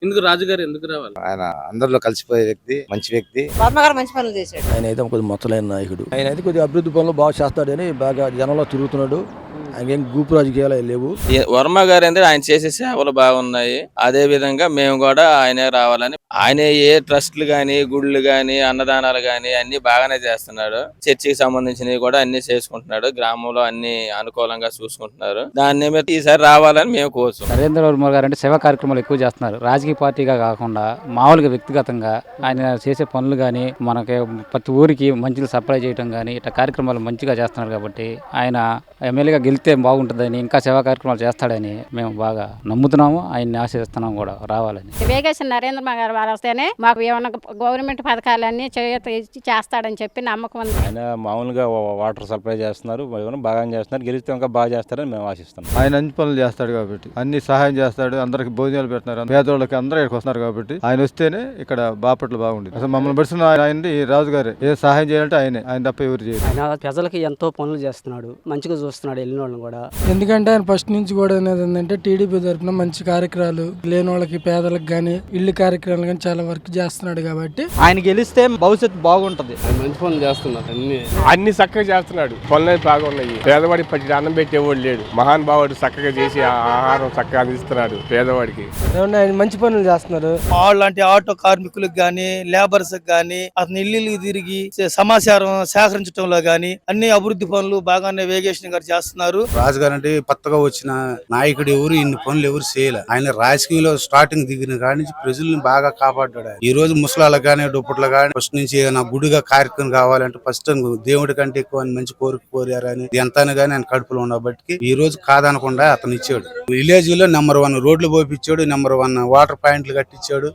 ఎందుకు రాజుగారు ఎందుకు రావాలి? ఆయన అందరిలో కలిసిపోయే వ్యక్తి, మంచి వ్యక్తి. వర్మ గారు మంచి పనులు చేశాడు. ఆయన అయితే కొద్దిగా మొత్తలేని నాయకుడు. ఆయన అయితే కొద్దిగా అభివృద్ధి పనులు బాగా చేస్తాడని బాగా జనంలో తిరుగుతున్నాడు. ఆయనకేం గ్రూప్ రాజకీయాలు లేవు. వర్మ గారు అంటే ఆయన చేసే సేవలు బాగున్నాయి. అదే విధంగా మేము కూడా ఆయనే రావాలని, ఆయన ఏ ట్రస్ట్లు గాని, గుళ్ళు గాని, అన్నదానాలు గాని అన్ని బాగానే చేస్తున్నాడు. చర్చికి సంబంధించినవి కూడా అన్ని చేసుకుంటున్నాడు. గ్రామంలో అన్ని అనుకూలంగా చూసుకుంటున్నారు. దాని నిమిత్తం ఈసారి రావాలని మేము కోరుతున్నాం. నరేంద్ర వర్మ గారు అంటే సేవా కార్యక్రమాలు ఎక్కువ చేస్తున్నారు. రాజకీయ పార్టీగా కాకుండా మామూలుగా వ్యక్తిగతంగా ఆయన చేసే పనులు కానీ, మనకి ప్రతి ఊరికి మంచిలు సప్లై చేయడం కానీ ఇట్లా కార్యక్రమాలు మంచిగా చేస్తున్నారు. కాబట్టి ఆయన ఎమ్మెల్యేగా గెలిస్తే బాగుంటుందని, ఇంకా సేవా కార్యక్రమాలు చేస్తాడని మేము బాగా నమ్ముతున్నాము. ఆయన్ని ఆశిస్తున్నాము కూడా రావాలని. వేగేసిన నరేంద్ర గారు వస్తేనే మాకు ఏమన్నా గవర్నమెంట్ పథకాలన్నీ చేస్తాడని చెప్పి నమ్మకం ఉంది. ఆయన మామూలుగా వాటర్ సప్లై చేస్తున్నారు, బాగా చేస్తున్నారు. గెలిస్తే ఇంకా బాగా చేస్తారని మేము ఆశిస్తున్నాం. ఆయన అన్ని పనులు చేస్తాడు కాబట్టి, అన్ని సహాయం చేస్తాడు. అందరికి భోజనాలు పెడుతున్నారు, పేదవాళ్ళకి అందరూ ఇక్కడికి వస్తున్నారు కాబట్టి ఆయన వస్తేనే ఇక్కడ బాపట్ల బాగుండేది. అసలు మమ్మల్ని పడుతున్న ఆయన రాజుగారే. ఏ సహాయం చేయాలంటే ఆయన తప్ప ఎవరు చేయరు. ఆయన ప్రజలకి ఎంతో పనులు చేస్తున్నాడు, మంచిగా చూస్తున్నాడు వెళ్ళిన వాళ్ళని కూడా. ఎందుకంటే ఆయన ఫస్ట్ నుంచి కూడా అనేది ఏంటంటే టీడీపీ తరఫున మంచి కార్యక్రమాలు, లేని వాళ్ళకి పేదలకు గానీ ఇల్లు కార్యక్రమాలు కానీ చాలా వర్క్ చేస్తున్నాడు. కాబట్టి ఆయన గెలిస్తే భవిష్యత్తు బాగుంటది. మంచి పనులు చేస్తున్నారు, అన్ని చక్కగా చేస్తున్నాడు. పనులు బాగున్నాయి. పేదవాడి పట్టి అన్నం పెట్టేవాడు లేడు. మహాన్ భావుడు చక్కగా చేసి ఆహారం చక్కగా అందిస్తున్నాడు పేదవాడికి. ఆయన మంచి పనులు చేస్తున్నారు. లాంటి ఆటో కార్మికులకు గానీ, లేబర్స్ గానీ, అతని ఇల్లు తిరిగి సమాచారం సేకరించడంలో గానీ అన్ని అభివృద్ధి పనులు బాగానే వేగేశ్వర గారు చేస్తున్నారు. రాజుగారు అంటే కొత్తగా వచ్చిన నాయకుడు ఎవరు ఇన్ని పనులు ఎవరు చేయలే. ఆయన రాజకీయంలో స్టార్టింగ్ దిగిన కాడి నుంచి ప్రజల్ని బాగా కాపాడ్డాడు. ఈ రోజు ముసలాళ్ళకి కానీ, దుప్పట్లకు కానీ ఫస్ట్ నుంచి ఏదైనా గుడిగా కార్యక్రమం కావాలంటే ఫస్ట్ దేవుడి కంటే ఎక్కువ మంచి కోరిక కోరారని ఎంతని కానీ ఆయన కడుపులో ఉన్నప్పటికీ ఈ రోజు కాదనకుండా అతను ఇచ్చాడు. విలేజ్ లో నెంబర్ 1 రోడ్లు పోపించాడు, నెంబర్ 1 వాటర్ పాయింట్లు కట్టించాడు.